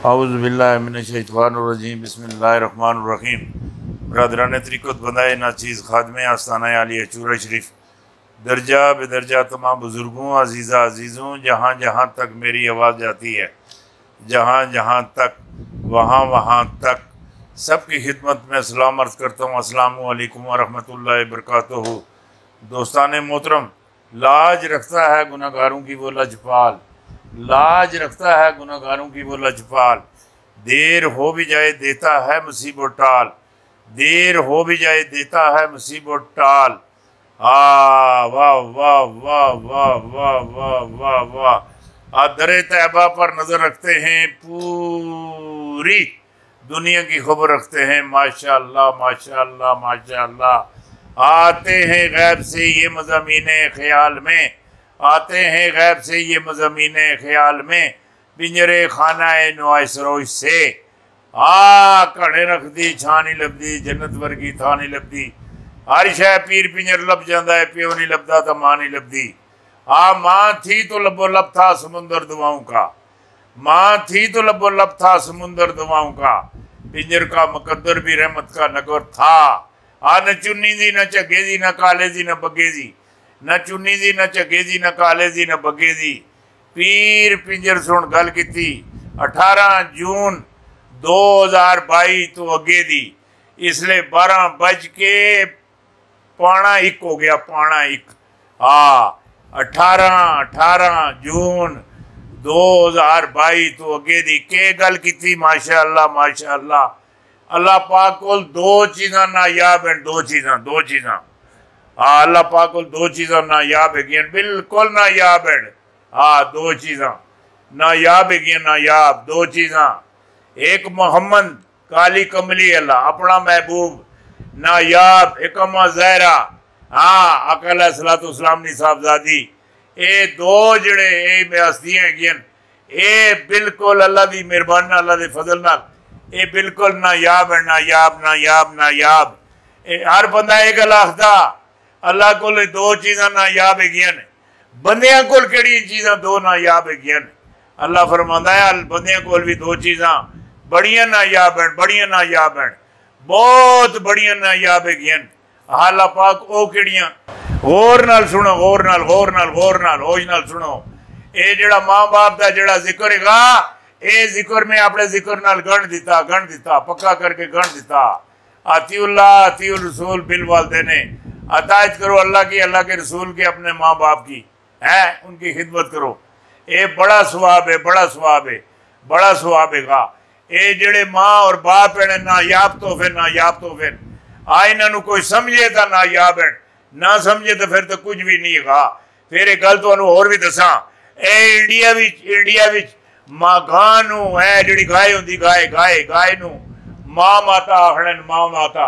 औज़ुबिल्लाहिमिनश्शैतानिर्रजीम बिस्मिल्लाहिर्रहमानिर्रहीम। बरदरान तरीक़त बंदाए नाचीज़ खादमे आस्ताना आलिया चूरा शरीफ दर्जा बेदर्जा तमाम बुज़ुर्गों अज़ीज़ा अज़ीज़ों, जहाँ जहाँ तक मेरी आवाज़ जाती है, जहाँ जहाँ तक वहाँ वहाँ तक सबकी खिदमत में सलाम अर्ज़ करता हूँ। अस्सलामु अलैकुम व रहमतुल्लाहि व बरकातुहू। दोस्तान मोहतरम, लाज रखता है गुनहगारों की वो लजपाल, लाज रखता है गुनहगारों की वो लजपाल। देर हो भी जाए देता है मुसीबत टाल, देर हो भी जाए देता है मुसीबत टाल। वाह वाह वाह वाह वाह वाह वाह वाह वाह। दरे तैबा पर नजर रखते हैं, पूरी दुनिया की खबर रखते हैं। माशाअल्लाह माशाअल्लाह माशाअल्लाह। आते हैं गैब से ये मज़ामीने ख्याल में, आते हैं गैब से ये मज़ामीने ख्याल में, पिंजरे खानाए नुआइसरोश से। घड़े रख दी छानी लभदी, जन्नत वर्गी था नहीं लभदी। हर शह पीर पिंजर लब जाता है, प्यो नहीं लभदा तो मां नहीं लभदी। माँ थी तो लबो लब था समुंदर दुआओं का, माँ थी तो लबो लब था समुंदर दुआओं का। पिंजर का मुकद्दर भी रहमत का नगर था। न चुन्नी दी न झगे दी न काले दी न बगे दी, न चुन्नी दी न झगे दी न काले दी न बगे दी। पीर पिंजर सुन गल की 18 जून 2022 तो अगे दी, इसलिए 12:01 हो गया, पौना 1। 18 जून 2022 तो अगे दी के गल की। माशाअल्लाह माशाअल्लाह। अल्लाह पाक को दो चीज़ां नायाब हैं, दो चीज़ां। अल्लाह पाक को दो चीज़ां नायाब है, बिल्कुल नायाब है। दो चीज़ां नायाब है, नायाब दो चीज़ां। एक मोहम्मद काली कमली अल्लाह अपना महबूब नायाब, एक अम्मा ज़हरा अकल सलाम दी साहबजादी। ये दो जड़े हस्तियां है, ये बिल्कुल अल्लाह की मेहरबानी अल्लाह के फजल नाल ये बिल्कुल नायाब है, नायाब नायाब नायाब। हर बंदा ये गल आखदा अल्लाह को दो चीज़ां नायाब है, बंदियां कोल केड़ी चीज़ां दो नायाब है। अल्लाह फरमांदा है बंदियां कोल भी दो चीज़ां बड़ियां नायाब हैं, बड़ियां नायाब हैं, बहुत बड़ियां नायाब है। अल्लाह पाक ओ केड़ियां, गौर नाल सुनो, गौर नाल गौर नाल गौर नाल होश नाल सुनो। ये जड़ा माँ बाप का जड़ा जिक्र है, ये जिक्र में अपने जिक्र नाल गण दिता पक्का करके गण दिता। अतीउल्लाह अतीउर रसूल बिल वालिदैन, अतायत करो अल्लाह की, अल्लाह के रसूल की, अपने माँ बाप की है, उनकी खिदमत करो। ये बड़ा सवाब है, बड़ा सवाब है, बड़ा सवाब है। ये जड़े माँ और बाप है नायाब तोहफे, नायाब तोहफे। इन्हों कोई समझे तो नायाब है, ना समझे तो फिर तो कुछ भी नहीं है। फिर एक गल तुहानू होर भी दसा, इंडिया विच मां गां नू है जिहड़ी गाय हुंदी, गाय नू मां माता आखण, मां माता।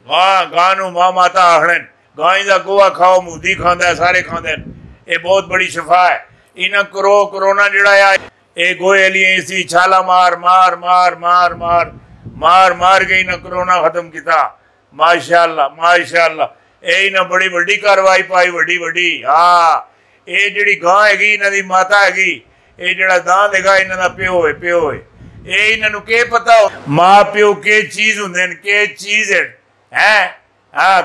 गां नू मां माता आखण। गाय का गोहा खाओ, मुंदी खांदा, सारे खांदे। ये बहुत बड़ी शफा है। इन्हें करोना जड़ा ये गोहे लिए इसी छाला मार मार मार मार मार मार मार के इन्हें करोना खत्म किया। माशाअल्लाह माशाअल्लाह। ये इन्हें बड़ी वड्डी कार्रवाई पाई, वड्डी वड्डी। ये जिहड़ी गां हैगी इन्हां दी माता हैगी, ये जड़ा दांद हैगा इन्हां दा प्यो है, प्यो है। ये इन्हों के पता हो माँ प्यो के चीज़ होंदे न, के चीज़ है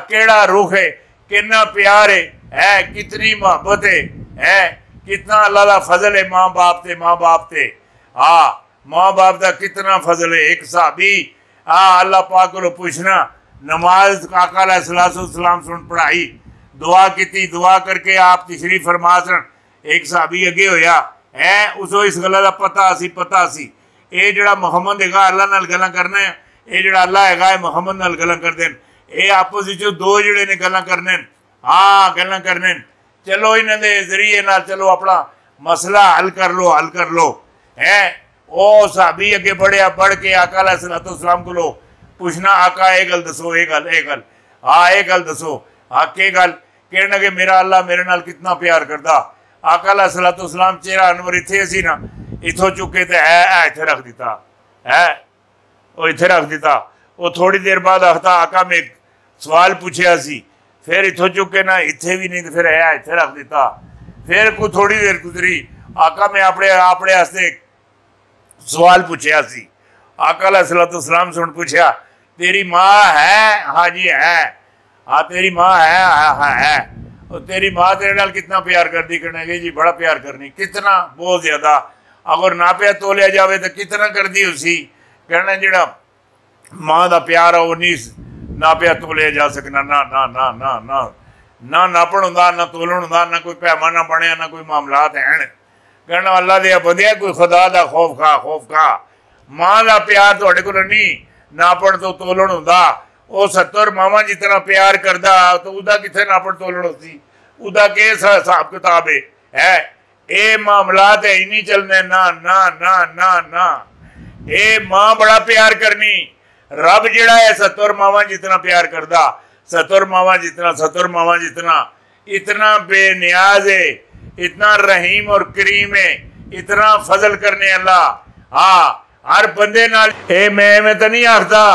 केड़ा रुख है, कितना प्यार है, कितनी मोहब्बत है, कितना अल्लाह का फजल है माँ बाप ते, माँ बाप ते। माँ बाप का कितना फजल है। एक साहबी अल्लाह पाक को पूछना, नमाज आका सलाम सुन पढ़ाई, दुआ की, दुआ करके आप तशरीफ फरमा सन। एक साहबी अगे होया है, उसको इस गल का पता सी ये जड़ा मुहम्मद है अल्लाह नाल गल्लां करना है, ये जड़ा अल्लाह है मुहम्मद नाल गल्लां करदे न। ये आपस विच दो जड़े ने गल्लां करने, गल्लां करने। चलो इन्हां दे जरिए नाल चलो अपना मसला हल कर लो है। ओ साहबी अगे बढ़िया, बढ़ के आका अलैहिस्सलाम को पूछना, आका ये गल दसो, ये गल दसो। के गल कहने लगे, मेरा अल्लाह मेरे नाल कितना प्यार करदा। आका अलैहिस्सलाम चेहरा अनवर इत्थे सी ना, इथों चुके तो है इत्थे रख दिता है, वो इत्थे रख दिता। वो थोड़ी देर बाद आखता, आका मैं सवाल पूछया सी, फिर इथों चुके ना इत्थे भी नहीं, तो फिर है इत्थे रख दिता। फिर कोई थोड़ी देर गुजरी, आका मैं अपने वास्ते सवाल पूछया सी। आका अलैहिस्सलाम सुन पूछया तेरी माँ है? हाँ जी है। हाँ तेरी माँ है? हाँ है। और तेरी माँ तेरे नाल कितना प्यार करती? कहने जी बड़ा प्यार करनी। कितना? बहुत ज्यादा। अगर ना प्यार तोलिया जाए तो कितना करती उसी? कहना जिहड़ा माँ का प्यार है वो नहीं ना प्यार तोलिया जा सकना। ना ना ना ना ना ना नापण होंदा ना तोलन होंदा ना कोई पैमाना बनया ना कोई मामलात हैं। कहना अल्लाह दे बंदिया कोई खुदा दा खौफ खा। माँ का प्यार तुहाडे कोल नहीं नापण तो तोलन होंदा। वो 70 मावा जितना प्यार करदा तो उदा किथे नापण तोलन होती? उदा के हिसाब किताब है? ये मामलात है ही नहीं चलने। ना ना ना ना ना ये माँ बड़ा प्यार करनी। रब जिहड़ा है 70 मावा जितना प्यार करदा। 70 मावा जितना इतना बेनियाज है, इतना रहीम और करीम है, इतना फजल करने अल्लाह। हाँ हर बंदे नाल मैं तो नहीं आखदा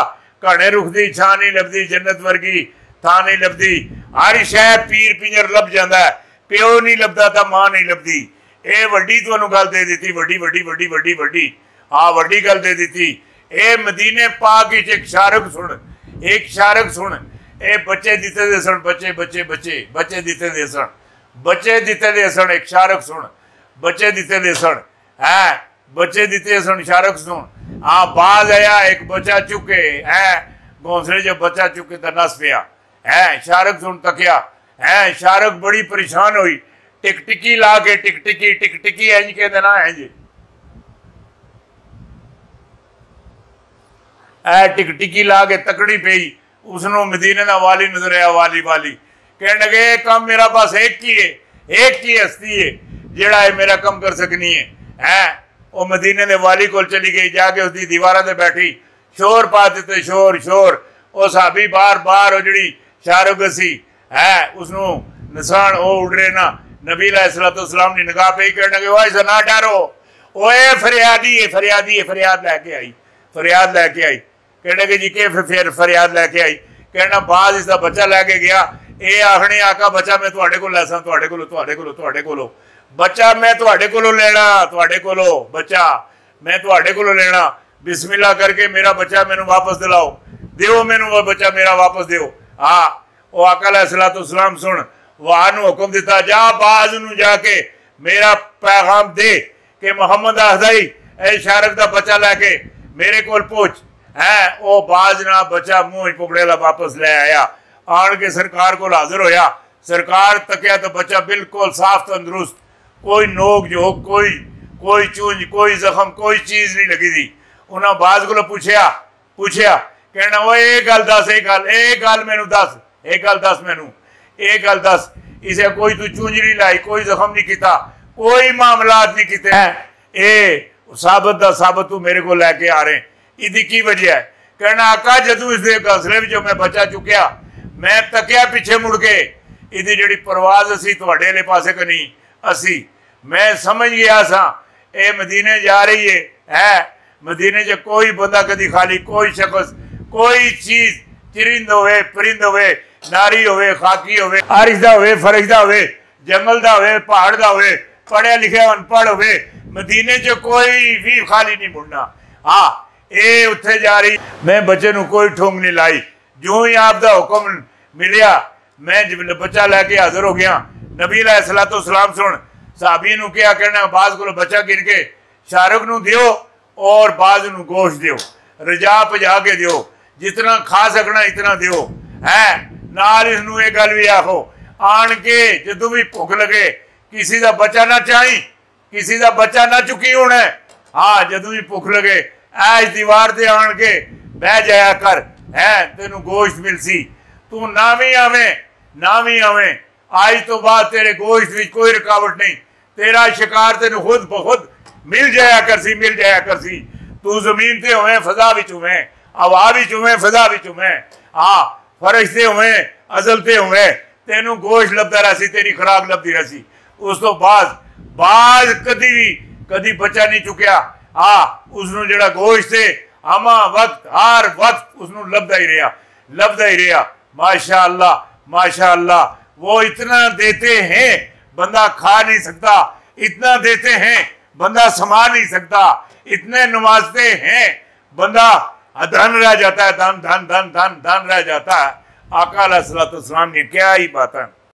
घने रुख दी छां नहीं लभदी, जन्नत वर्गी थां नहीं लभदी। हर शह पीर पिंजर लभ जांदा है, प्यो नहीं लभदा तो मां नहीं लभदी। ये वड्डी तुहानूं गल दे दी, वड्डी वड्डी वड्डी वड्डी वड्डी हाँ वड्डी गल दे दी। ये मदीने पाक विच एक शारक सुन ये बच्चे दिते दे सन, बच्चे बच्चे बच्चे बच्चे दिते दे सन, बच्चे दिते दे सन। एक शारक सुन बच्चे दिते दे सन है, बच्चे दिते सन शारक सुन। हाँ बाज आया एक बच्चा चुके है घोंसले जो बच्चा चुके तो नस पिया है। शारक सुन तकिया है, शारक बड़ी परेशान हुई। टिकटिकी ला के टिकटिकी इंज के देना इंज टिकटिकी ला के तकड़ी पई। उसनों मदीने का वाली नजर आया। वाली कहने लगे काम मेरा पास एक ही हस्ती है जिहड़ा है मेरा कम कर सकनी है। वो मदीने के वाली को चली गई, जाके उसकी दीवारा से बैठी, शोर पा दिते शोर। वो साहबी बार वो जी शाहरुख सी है उसनों निशान वो उड़ रहे ना। नबी अलैहिस्सलाम ने निगाह पे कहने लगे वाह ना डरो, ओए फरियाद लैके आई। कहने के जी के फिर फरियाद लैके आई? कहना बाद इसका बच्चा लैके गया। ये आखने आका बच्चा मैं तुहाडे कोल लैसा, तुहाडे कोलो बच्चा मैं तुहाडे कोलों लेना, बच्चा मैं तुहाडे कोलों लेना। बिस्मिल्लाह करके मेरा बच्चा मैनू वापस दिलाओ, दिओ मैनू वो बच्चा मेरा वापस दिओ। हाँ वो आका अलैहिस्सलाम सुन वहां हुक्म दिता जा बाज नू जाके मेरा पैगाम दे कि मोहम्मद आखदा ही शारक का बच्चा लैके मेरे कोल पहुंच है। वो बाज ना बच्चा मुंह पुकड़ेला वापस ले आया। आन के सरकार को हाजिर होया। सरकार तकिया तो बच्चा बिल्कुल साफ तंदुरुस्त, कोई नोक झोंक कोई चूंज कोई जख्म कोई चीज नहीं लगी थी। उन्हें बाज को पूछया कहना वो एक गल दस इसे कोई तू चूंज नहीं लाई, कोई जख्म नहीं किया, कोई मामलात नहीं किते हैं। ये साबित तू मेरे को लैके आ रहे इदी की वजह है? कहना आका जदू इस घोंसले में मैं बच्चा चुकया मैं तकिया पिछे मुड़ के इदी जी परवाज असी तुहाडे वाले पासे कनी असी मैं समझ गया सा ये मदीने जा रही है। मदीने च कोई बंदा कदी खाली, कोई शख्स कोई चीज चिरिंद होवे परिंद होवे नारी होवे खाकी होवे आरिश दा होवे फरिश दा होवे जंगल दा होवे पहाड़ दा होवे पढ़िया लिखिया अनपढ़ होवे मदीने च कोई भी खाली नहीं मुड़ना। हाँ ये उत्थे जा रही मैं बच्चे नू कोई ठोंग नहीं लाई। जो ही आपका हुक्म मिलिया मैं बच्चा लैके हाजिर हो गया। नबी अलैहिस्सलाम सुन साहबी नू क्या कहना बाज को बच्चा गिन के शाहरुख नू दियो और बाज नू गोश्त दियो, रजा पजा के दियो, जितना खा सकना इतना दियो है। नाल इसनू ये गल भी आखो आन के जदों भी भुख लगे किसी का बच्चा ना चाही, किसी का बच्चा ना चुकी होना। हाँ जदों भी भुख लगे इस दीवार से आन के बह जाया कर है तेनू गोश्त मिलसी। तू ना भी आवे आज तो बाद तेरे गोश्त में कोई रुकावट नहीं, तेरा शिकार तेन खुद बखुद मिल जाया करसी। तू जमीन से होवे फजा विच होवे हवा विच होवे फजा विच होवे हाँ फर्श से होवे अजल से होवे तेनू गोश्त लभदा रहसी, तेरी खुराक लभदी रहसी। उस तो बाद कदी बच्चा नहीं चुकया। हाँ उसनू जिहड़ा गोश्त से आमा वक्त हर वक्त उसनू लभदा ही रहा। माशा अल्लाह वो इतना देते हैं बंदा खा नहीं सकता, इतना देते हैं बंदा समा नहीं सकता, इतने नवाजते हैं, बंदा धन रह जाता है, धन धन धन धन धन रह जाता है। आका अलैहिस्सलाम ने क्या ही बात है।